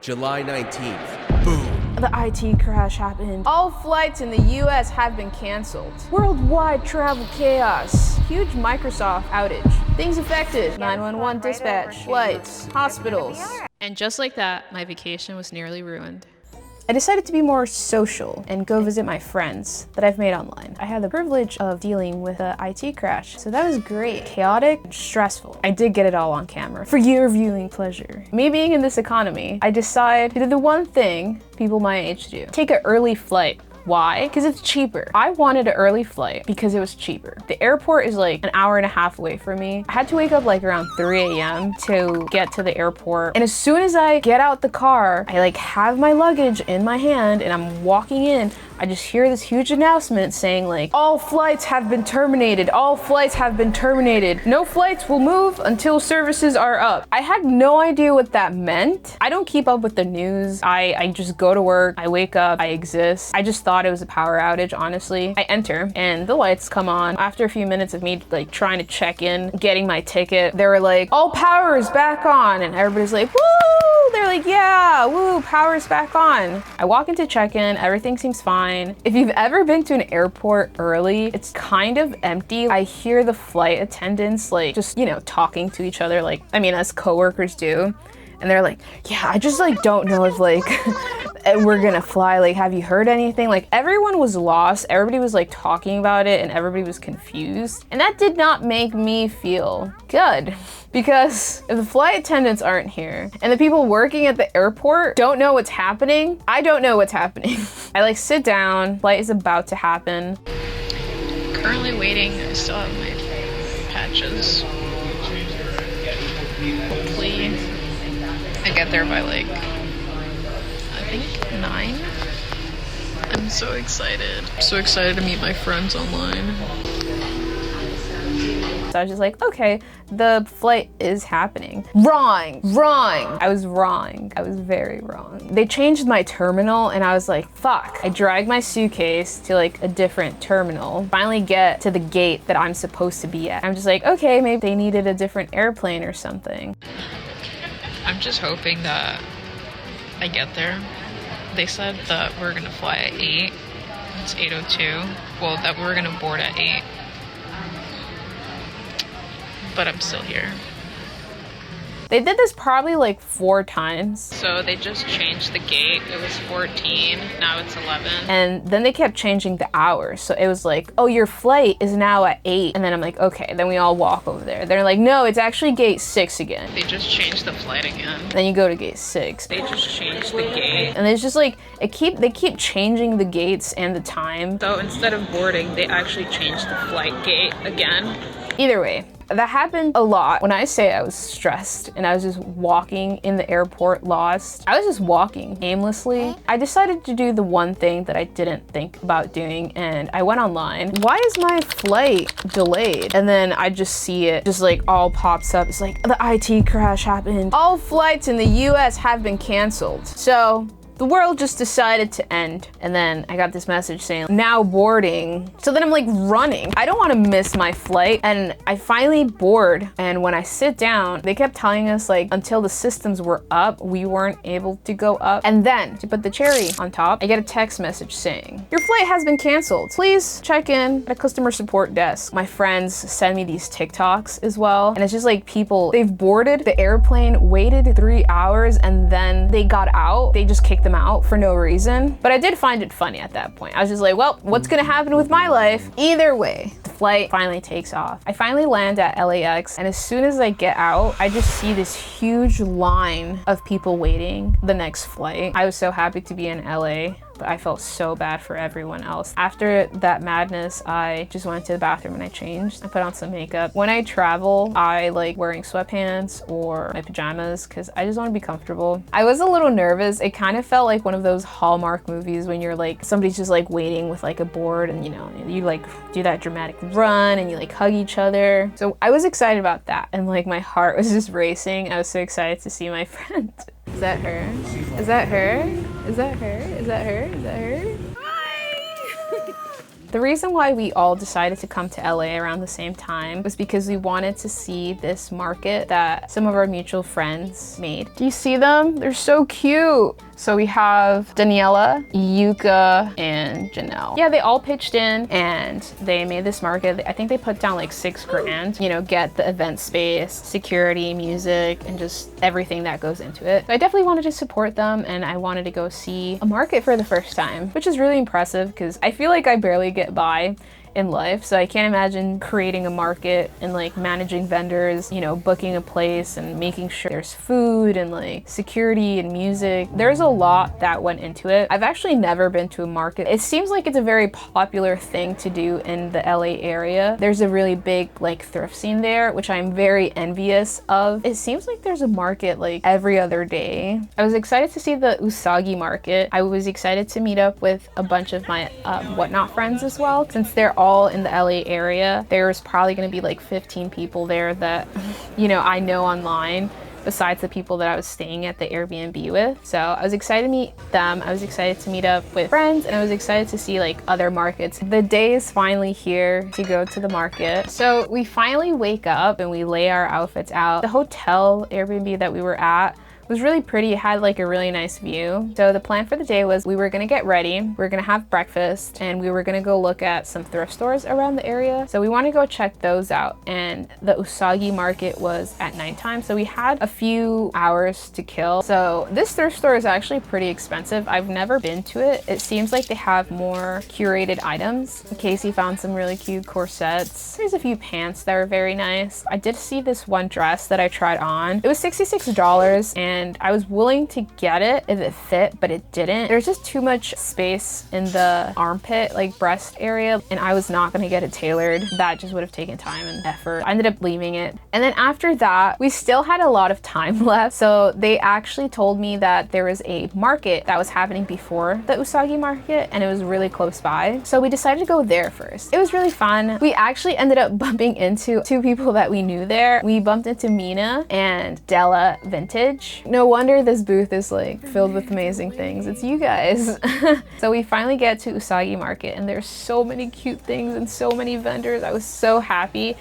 July 19th. Boom. The IT crash happened. All flights in the US have been canceled. Worldwide travel chaos. Huge Microsoft outage. Things affected. 911 dispatch. Flights. Hospitals. And just like that, my vacation was nearly ruined. I decided to be more social and go visit my friends that I've made online. I had the privilege of dealing with the IT crash, so that was great. Chaotic and stressful. I did get it all on camera for your viewing pleasure. Me being in this economy, I decided to do the one thing people my age do. Take an early flight. Why? Because it's cheaper. I wanted an early flight because it was cheaper. The airport is like an hour and a half away from me. I had to wake up like around 3 a.m. to get to the airport. And as soon as I get out the car, I like have my luggage in my hand and I'm walking in, I just hear this huge announcement saying like, all flights have been terminated. All flights have been terminated. No flights will move until services are up. I had no idea what that meant. I don't keep up with the news. I just go to work, I wake up, I exist. I just thought it was a power outage, honestly. I enter and the lights come on. After a few minutes of me like trying to check in, getting my ticket, they were like, all power is back on. And everybody's like, woo! They're like, yeah, woo, power is back on. I walk into check-in, everything seems fine. If you've ever been to an airport early, it's kind of empty. I hear the flight attendants like just, you know, talking to each other, like, I mean, as coworkers do. And they're like, yeah, I just like don't know if like we're gonna fly. Like, have you heard anything? Like everyone was lost. Everybody was like talking about it and everybody was confused. And that did not make me feel good because if the flight attendants aren't here and the people working at the airport don't know what's happening, I don't know what's happening. I like sit down, flight is about to happen. Currently waiting, I still have my patches. Hopefully I get there by like, I think 9. I'm so excited. I'm so excited to meet my friends online. So I was just like, okay, the flight is happening. Wrong. I was wrong. I was very wrong. They changed my terminal and I was like, fuck. I dragged my suitcase to like a different terminal. Finally get to the gate that I'm supposed to be at. I'm just like, okay, maybe they needed a different airplane or something. I'm just hoping that I get there. They said that we're gonna fly at 8. It's 8:02. Well, that we're gonna board at 8. But I'm still here. They did this probably like 4 times. So they just changed the gate. It was 14, now it's 11. And then they kept changing the hours. So it was like, oh, your flight is now at 8. And then I'm like, okay, then we all walk over there. They're like, no, it's actually gate 6 again. They just changed the flight again. Then you go to gate 6. They just changed the gate. And it's just like, they keep changing the gates and the time. So instead of boarding, they actually changed the flight gate again. Either way, that happened a lot. When I say I was stressed and I was just walking in the airport lost, I was just walking aimlessly. I decided to do the one thing that I didn't think about doing and I went online. Why is my flight delayed? And then I just see it just like all pops up. It's like the IT crash happened. All flights in the US have been canceled. So the world just decided to end. And then I got this message saying, now boarding. So then I'm like running. I don't want to miss my flight. And I finally board. And when I sit down, they kept telling us like, until the systems were up, we weren't able to go up. And then to put the cherry on top, I get a text message saying, your flight has been canceled. Please check in at a customer support desk. My friends send me these TikToks as well. And it's just like people, they've boarded the airplane, waited 3 hours, and then they got out. They just kicked them out for no reason. But I did find it funny at that point. I was just like, well, what's gonna happen with my life? Either way, the flight finally takes off. I finally land at LAX, and as soon as I get out, I just see this huge line of people waiting the next flight. I was so happy to be in LA. But I felt so bad for everyone else. After that madness, I just went to the bathroom and I changed. I put on some makeup. When I travel, I like wearing sweatpants or my pajamas because I just want to be comfortable. I was a little nervous. It kind of felt like one of those Hallmark movies when you're like, somebody's just like waiting with like a board and you know, you like do that dramatic run and you like hug each other. So I was excited about that. And like my heart was just racing. I was so excited to see my friend. Is that her? Is that her? Is that her? Is that her? Is that her? Hi! The reason why we all decided to come to LA around the same time was because we wanted to see this market that some of our mutual friends made. Do you see them? They're so cute. So we have Daniela, Yuka, and Janelle. Yeah, they all pitched in and they made this market. I think they put down like $6 grand, you know, get the event space, security, music, and just everything that goes into it. So I definitely wanted to support them and I wanted to go see a market for the first time, which is really impressive because I feel like I barely get by in life, so I can't imagine creating a market and like managing vendors, you know, booking a place and making sure there's food and like security and music. There's a lot that went into it. I've actually never been to a market. It seems like it's a very popular thing to do in the LA area. There's a really big like thrift scene there, which I'm very envious of. It seems like there's a market like every other day. I was excited to see the Usagi Market. I was excited to meet up with a bunch of my Whatnot friends as well, since they're all in the LA area. There's probably going to be like 15 people there that, you know, I know online, besides the people that I was staying at the Airbnb with. So I was excited to meet them. I was excited to meet up with friends and I was excited to see like other markets. The day is finally here to go to the market. So we finally wake up and we lay our outfits out. The hotel Airbnb that we were at was really pretty. It had like a really nice view. So the plan for the day was we were gonna get ready, we were gonna have breakfast, and we were gonna go look at some thrift stores around the area. So we want to go check those out. And the Usagi Market was at nighttime, so we had a few hours to kill. So this thrift store is actually pretty expensive. I've never been to it. It seems like they have more curated items. Casey found some really cute corsets. There's a few pants that are very nice. I did see this one dress that I tried on. It was $66 and I was willing to get it if it fit, but it didn't. There's just too much space in the armpit, like breast area, and I was not gonna get it tailored. That just would have taken time and effort. I ended up leaving it. And then after that, we still had a lot of time left. So they actually told me that there was a market that was happening before the Usagi Market and it was really close by. So we decided to go there first. It was really fun. We actually ended up bumping into two people that we knew there. We bumped into Mina and Della Vintage. No wonder this booth is like filled with amazing things. It's you guys. So we finally get to Usagi Market and there's so many cute things and so many vendors. I was so happy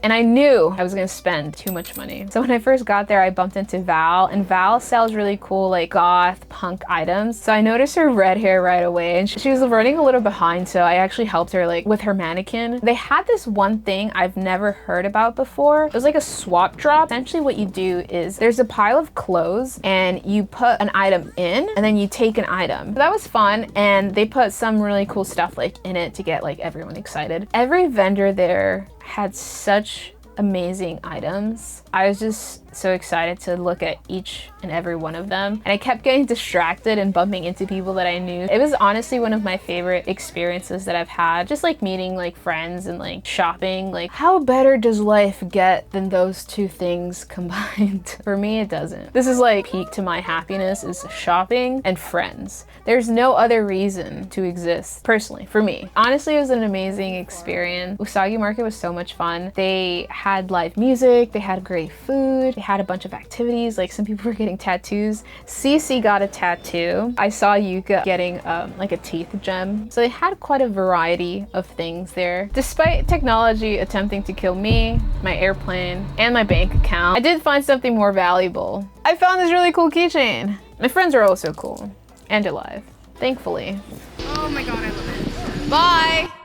and I knew I was gonna spend too much money. So when I first got there, I bumped into Val and Val sells really cool like goth punk items. So I noticed her red hair right away and she was running a little behind, so I actually helped her like with her mannequin. They had this one thing I've never heard about before. It was like a swap drop. Essentially what you do is there's a pile of clothes and you put an item in and then you take an item. So that was fun and they put some really cool stuff like in it to get like everyone excited. Every vendor there had such amazing items. I was just so excited to look at each and every one of them. And I kept getting distracted and bumping into people that I knew. It was honestly one of my favorite experiences that I've had. Just like meeting like friends and like shopping. Like how better does life get than those two things combined? For me, it doesn't. This is like peak to my happiness is shopping and friends. There's no other reason to exist personally for me. Honestly, it was an amazing experience. Usagi Market was so much fun. They had live music, they had great food, they had a bunch of activities, like some people were getting tattoos. Cece got a tattoo. I saw Yuka getting like a teeth gem. So they had quite a variety of things there. Despite technology attempting to kill me, my airplane, and my bank account, I did find something more valuable. I found this really cool keychain. My friends are also cool and alive, thankfully. Oh my god, I love it. Bye!